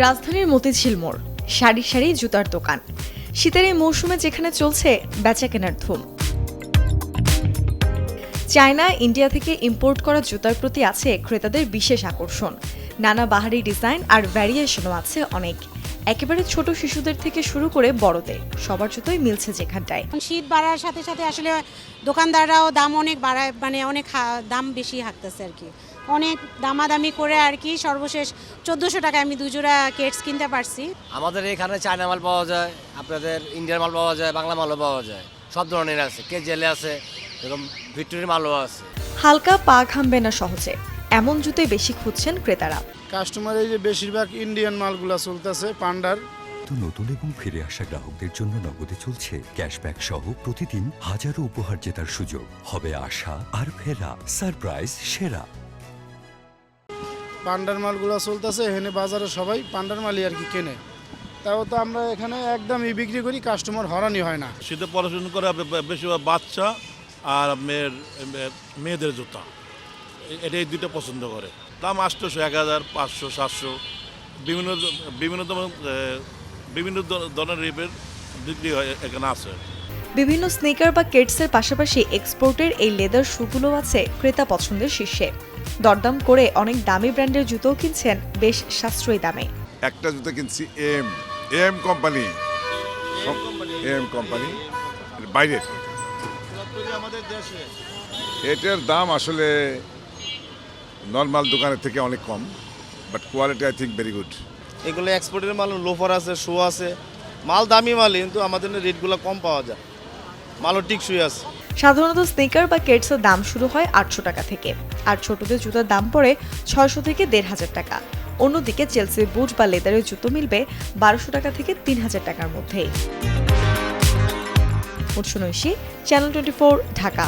রাজধানীর মতিঝিল মোড়, সারি সারি জুতার দোকান। শীতের এই মৌসুমে যেখানে চলছে বেচাকেনার ধুম। চায়না, ইন্ডিয়া থেকে ইম্পোর্ট করা জুতার প্রতি আছে ক্রেতাদের বিশেষ আকর্ষণ। নানা বাহারি ডিজাইন আর ভ্যারিয়েশনও আছে অনেক। একেবারে ছোট শিশুদের থেকে শুরু করে বড়দের সবার জুতোই মিলছে যেখানটায়। শীত বাড়ার সাথে সাথে আসলে দোকানদাররাও দাম অনেক বাড়ায়, মানে অনেক দাম বেশি হাঁকতেছে আর কি। অনেক দামাদামি করে আর কি, সর্বশেষ 1400 টাকায় আমি 2 জোড়া কেটস কিনতে পারছি। আমাদের এখানে চায়না মাল পাওয়া যায়, আপনাদের ইন্ডিয়ান মাল পাওয়া যায়, বাংলা মালও পাওয়া যায়, সব ধরনের আছে। কেজেলে আছে, এরকম ভিক্টোরিয়ার মালও আছে। হালকা, পা ঘামবে না সহজে, এমন জুতোই বেশি খুঁজছেন ক্রেতারা। কাস্টমার এই যে বেশিরভাগ ইন্ডিয়ান মালগুলা চলতেছে পান্ডার। তো নতুন এবং ফিরে আসা গ্রাহকদের জন্য নগদে চলছে ক্যাশব্যাক সহ প্রতিদিন হাজারো উপহার জেতার সুযোগ। হবে আশা আর ফেরা, সারপ্রাইজ সেরা। পান্ডার মালগুলা চলতেছে, এখানে বাজারে সবাই পান্ডার মালই আর কি কেনে। তাও তো আমরা এখানে একদমই বিক্রি করি, কাস্টমার হরানি হয় না। শীতে পড়াশোনা করে বেশিরভাগ বাচ্চা আর মেয়েদের জুতা, এটাই দুটো পছন্দ করে। দাম 800, 1000, 500, 700, বিভিন্ন ধরনের রেপের বিক্রি হয় এখানে আছে। বিভিন্ন স্নিকার বা কেটসের পাশাপাশি এক্সপোর্টের এই লেদার শুগুলো আছে ক্রেতা পছন্দের শীর্ষে। দরদাম করে অনেক দামি ব্র্যান্ডের জুতোও কিনছেন বেশ সাশ্রয়ী দামে। একটা জুতো কিনছি এম কোম্পানি বাইরের। এটার দাম আসলে নর্মাল দোকানের থেকে অনেক কম, but quality I think very good. এগুলো এক্সপোর্টের মাল, লোফার আছে, শু আছে, মাল দামি মাল, কিন্তু আমাদের রেটগুলো কম পাওয়া যায়, মালও টিকসই আছে। সাধারণত স্নিকার বা কেটসের দাম শুরু হয় 800 টাকা থেকে, আর ছোটদের জুতার দাম পড়ে 600 থেকে 1500 টাকা। অন্যদিকে চেলসির বুট বা লেদারের জুতো মিলবে 1200 টাকা থেকে 3000 টাকার মধ্যেই। চ্যানেল 24, ঢাকা।